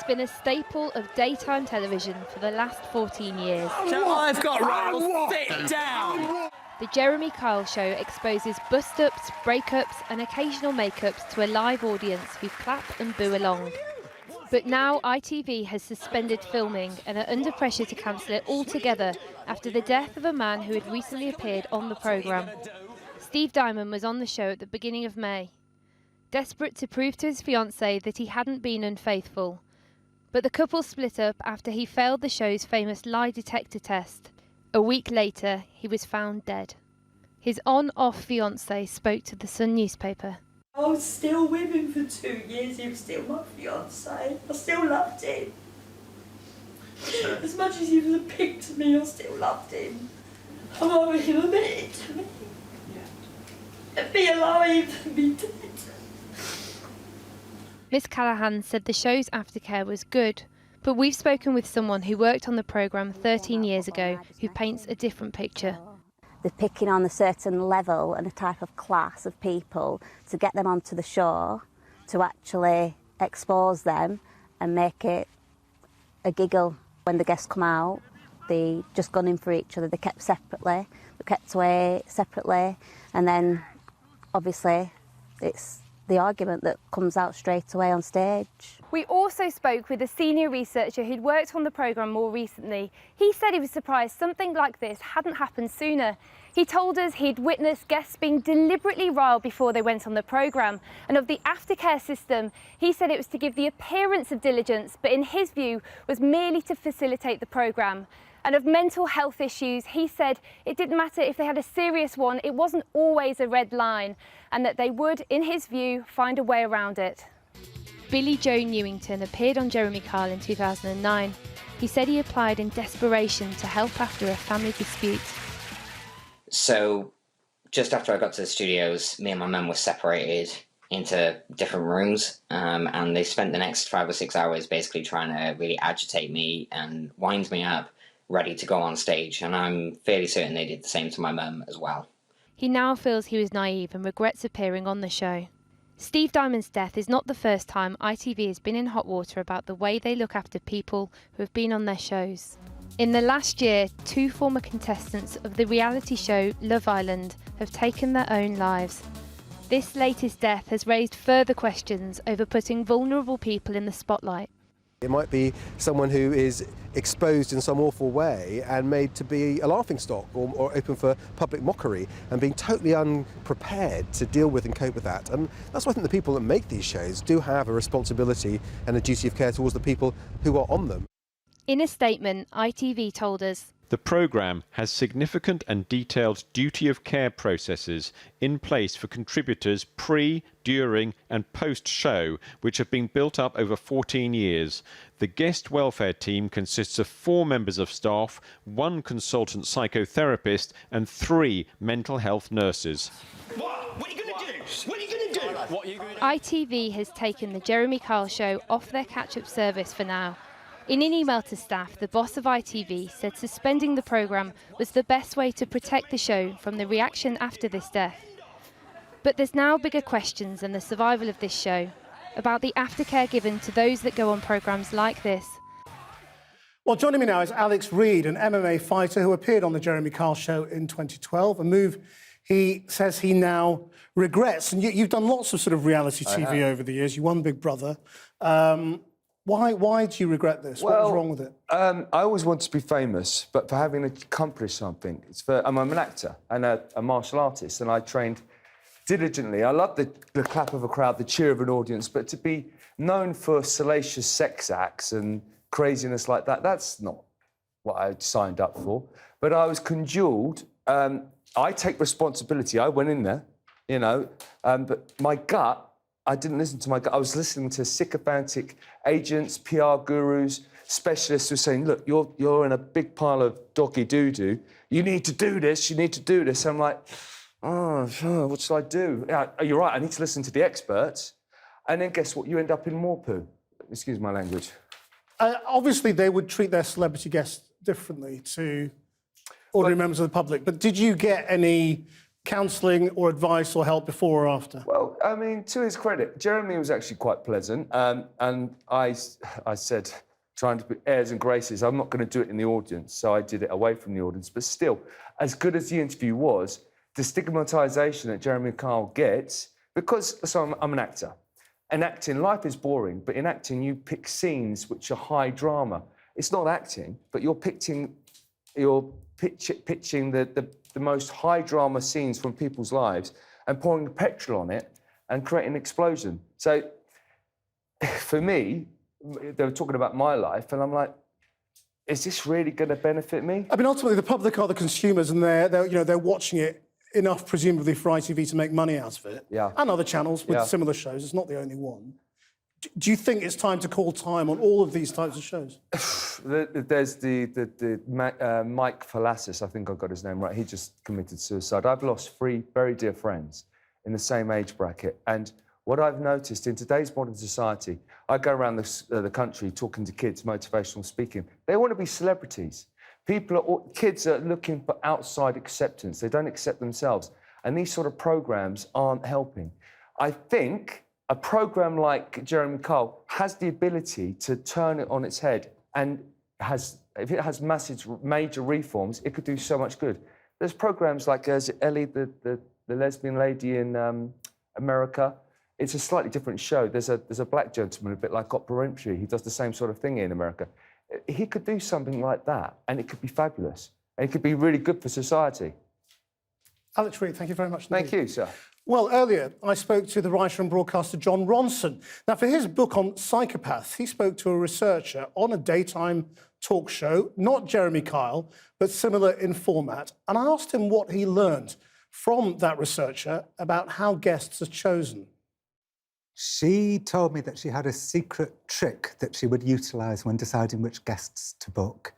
been a staple of daytime television for the last 14 years. So I've got Raoul, sit down! The Jeremy Kyle Show exposes bust-ups, breakups and occasional make-ups to a live audience who clap and boo along. But now ITV has suspended filming and are under pressure to cancel it altogether after the death of a man who had recently appeared on the programme. Steve Diamond was on the show at the beginning of May, desperate to prove to his fiancée that he hadn't been unfaithful. But the couple split up after he failed the show's famous lie detector test. A week later, he was found dead. His on-off fiancée spoke to the Sun newspaper. I was still with him for 2 years. He was still my fiancé. I still loved him. As much as he was a pig to me, I still loved him. I'm over him admitted to me. And be alive and be dead. Miss Callaghan said the show's aftercare was good, but we've spoken with someone who worked on the programme 13 years ago who paints a different picture. They're picking on a certain level and a type of class of people to get them onto the show, to actually expose them and make it a giggle. When the guests come out, they just gone in for each other. They kept separately, they kept away separately, and then obviously it's the argument that comes out straight away on stage. We also spoke with a senior researcher who'd worked on the programme more recently. He said he was surprised something like this hadn't happened sooner. He told us he'd witnessed guests being deliberately riled before they went on the programme. And of the aftercare system, he said it was to give the appearance of diligence, but in his view was merely to facilitate the programme. And of mental health issues, he said it didn't matter if they had a serious one, it wasn't always a red line, and that they would, in his view, find a way around it. Billy Joe Newington appeared on Jeremy Kyle in 2009. He said he applied in desperation to help after a family dispute. So just after I got to the studios, me and my mum were separated into different rooms, and they spent the next 5 or 6 hours basically trying to really agitate me and wind me up, ready to go on stage, and I'm fairly certain they did the same to my mum as well. He now feels he was naive and regrets appearing on the show. Steve Diamond's death is not the first time ITV has been in hot water about the way they look after people who have been on their shows. In the last year, 2 former contestants of the reality show Love Island have taken their own lives. This latest death has raised further questions over putting vulnerable people in the spotlight. It might be someone who is exposed in some awful way and made to be a laughingstock or open for public mockery, and being totally unprepared to deal with and cope with that. And that's why I think the people that make these shows do have a responsibility and a duty of care towards the people who are on them. In a statement, ITV told us, "The programme has significant and detailed duty of care processes in place for contributors pre, during and post-show, which have been built up over 14 years. The guest welfare team consists of 4 members of staff, 1 consultant psychotherapist and 3 mental health nurses." What are you going to do? What are you going to do? What are you going to do? ITV has taken the Jeremy Kyle Show off their catch-up service for now. In an email to staff, the boss of ITV said suspending the programme was the best way to protect the show from the reaction after this death. But there's now bigger questions than the survival of this show, about the aftercare given to those that go on programmes like this. Well, joining me now is Alex Reid, an MMA fighter who appeared on the Jeremy Kyle Show in 2012, a move he says he now regrets. And you've done lots of sort of reality TV over the years. You won Big Brother. Why do you regret this? What was wrong with it? I always wanted to be famous, but for having accomplished something. I'm an actor and a martial artist, and I trained diligently. I love the clap of a crowd, the cheer of an audience, but to be known for salacious sex acts and craziness like that, that's not what I signed up for. But I was congealed. I take responsibility. I went in there, you know, but my gut, I didn't listen to my gut. I was listening to sycophantic agents, PR gurus, specialists who were saying, look, you're in a big pile of doggy doo-doo. You need to do this, you need to do this. I'm like, oh, what should I do? Yeah, you're right, I need to listen to the experts. And then guess what? You end up in more poo. Excuse my language. Obviously, they would treat their celebrity guests differently to ordinary members of the public. But did you get any counselling or advice or help before or after? Well, I mean, to his credit, Jeremy was actually quite pleasant. And I said, trying to be airs and graces, I'm not going to do it in the audience. So I did it away from the audience. But still, as good as the interview was, the stigmatisation that Jeremy Kyle gets, because I'm an actor. And acting, life is boring, but in acting, you pick scenes which are high drama. It's not acting, but you're pitching the most high drama scenes from people's lives and pouring petrol on it and creating an explosion. So for me, they were talking about my life, and I'm like, is this really going to benefit me? I mean, ultimately, the public are the consumers, and they're watching it enough, presumably, for ITV to make money out of it. Yeah. And other channels with similar shows. It's not the only one. Do you think it's time to call time on all of these types of shows? There's Mike Falassis, I think I got his name right. He just committed suicide. I've lost 3 very dear friends in the same age bracket. And what I've noticed in today's modern society, I go around the country talking to kids, motivational speaking. They want to be celebrities. Kids are looking for outside acceptance. They don't accept themselves. And these sort of programs aren't helping. I think a program like Jeremy Kyle has the ability to turn it on its head, and if it has major reforms, it could do so much good. There's programs like Ellie, the lesbian lady in America. It's a slightly different show. There's a black gentleman, a bit like Oprah Winfrey. He does the same sort of thing in America. He could do something like that, and it could be fabulous. And it could be really good for society. Alex Reid, thank you very much. Thank you, sir. Well, earlier, I spoke to the writer and broadcaster John Ronson. Now, for his book on psychopaths, he spoke to a researcher on a daytime talk show, not Jeremy Kyle, but similar in format. And I asked him what he learned from that researcher about how guests are chosen. She told me that she had a secret trick that she would utilise when deciding which guests to book.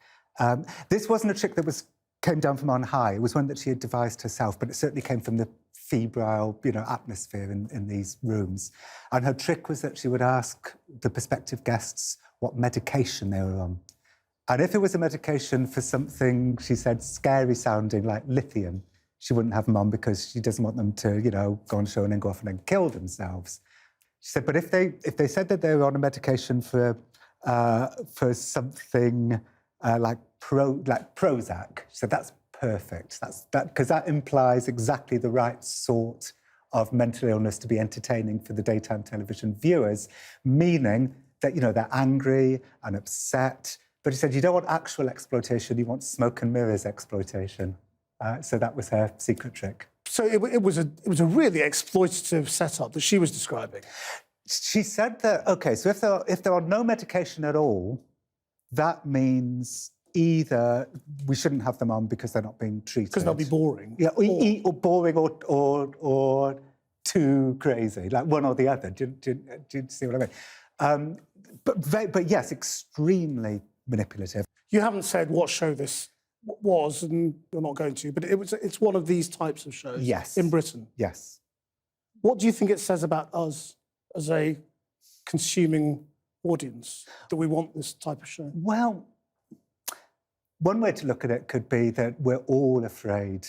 This wasn't a trick that came down from on high. It was one that she had devised herself, but it certainly came from the febrile, atmosphere in these rooms. And her trick was that she would ask the prospective guests what medication they were on. And if it was a medication for something, she said, scary sounding, like lithium, she wouldn't have them on because she doesn't want them to, go on show and then go off and then kill themselves. She said, but if they said that they were on a medication for something like Prozac, she said that's perfect. Because that implies exactly the right sort of mental illness to be entertaining for the daytime television viewers, meaning that they're angry and upset. But she said you don't want actual exploitation; you want smoke and mirrors exploitation. So that was her secret trick. So it was a really exploitative setup that she was describing. She said that, OK, so if there are no medication at all, that means either we shouldn't have them on because they're not being treated. Because they'll be boring. Yeah, or boring or too crazy, like one or the other. Do you see what I mean? But yes, extremely manipulative. You haven't said what show this was, and you're not going to, but it's one of these types of shows. Yes. In Britain. Yes. What do you think it says about us as a consuming audience that we want this type of show? Well, one way to look at it could be that we're all afraid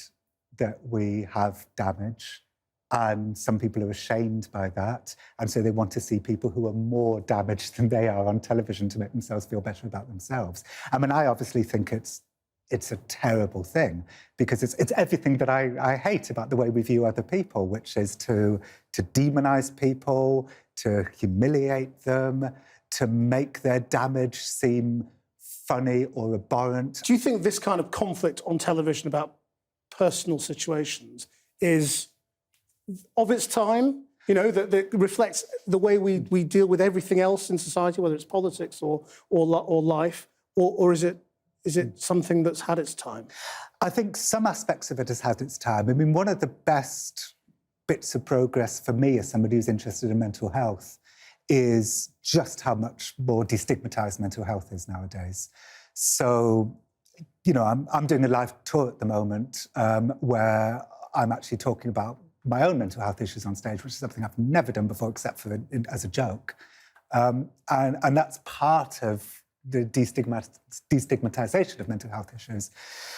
that we have damage, and some people are ashamed by that, and so they want to see people who are more damaged than they are on television to make themselves feel better about themselves. I mean, I obviously think it's a terrible thing because it's everything that I hate about the way we view other people, which is to demonise people, to humiliate them, to make their damage seem funny or abhorrent. Do you think this kind of conflict on television about personal situations is of its time? That reflects the way we deal with everything else in society, whether it's politics or life, or is it something that's had its time? I think some aspects of it has had its time. I mean, one of the best bits of progress for me as somebody who's interested in mental health is just how much more destigmatised mental health is nowadays. So, I'm doing a live tour at the moment where I'm actually talking about my own mental health issues on stage, which is something I've never done before except for as a joke. And that's part of the destigmatisation of mental health issues.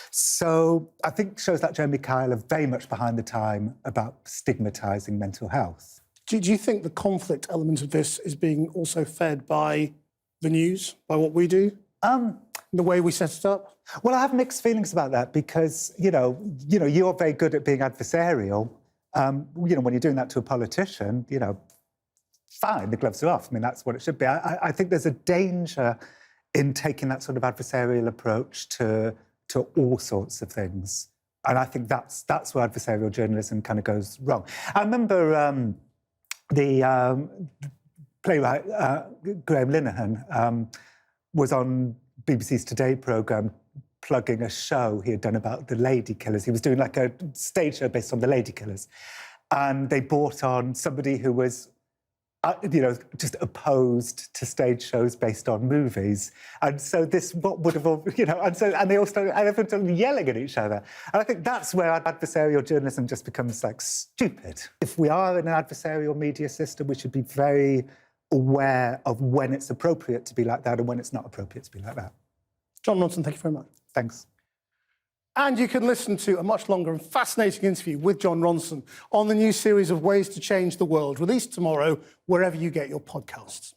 So I think shows like Jeremy Kyle are very much behind the time about stigmatising mental health. Do you think the conflict element of this is being also fed by the news, by what we do, the way we set it up? Well, I have mixed feelings about that because, you're very good at being adversarial. When you're doing that to a politician, fine, the gloves are off. I mean, that's what it should be. I think there's a danger in taking that sort of adversarial approach to all sorts of things. And I think that's where adversarial journalism kind of goes wrong. I remember the playwright Graham Linehan was on BBC's Today programme plugging a show he had done about the lady killers. He was doing like a stage show based on the lady killers. And they brought on somebody who was just opposed to stage shows based on movies. And so and they all started, and everyone started yelling at each other. And I think that's where adversarial journalism just becomes, stupid. If we are in an adversarial media system, we should be very aware of when it's appropriate to be like that and when it's not appropriate to be like that. John Ronson, thank you very much. Thanks. And you can listen to a much longer and fascinating interview with John Ronson on the new series of Ways to Change the World, released tomorrow wherever you get your podcasts.